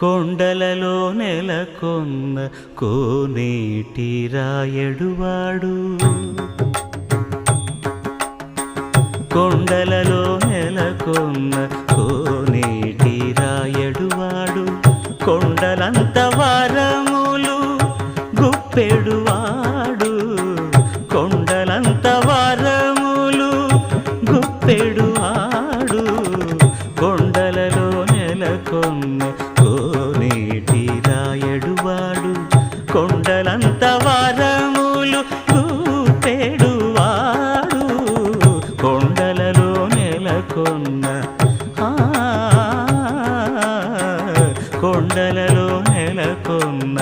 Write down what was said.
కొండలలో నెలకొన్న కోనేటి రాయడువాడు, కొండలలో నెలకొన్న కోనేటి రాయడువాడు, కొండలంత వారములు గుప్పెడువాడు, కొండలంత వారములు గుప్పెడువాడు, కొండలలో నెలకొన్న కోనేటి రాయడువాడు, కొండలంత వారములు గుప్పెడువాడు, కొండలలో నెలకొన్న కొండలలో నెలకొన్న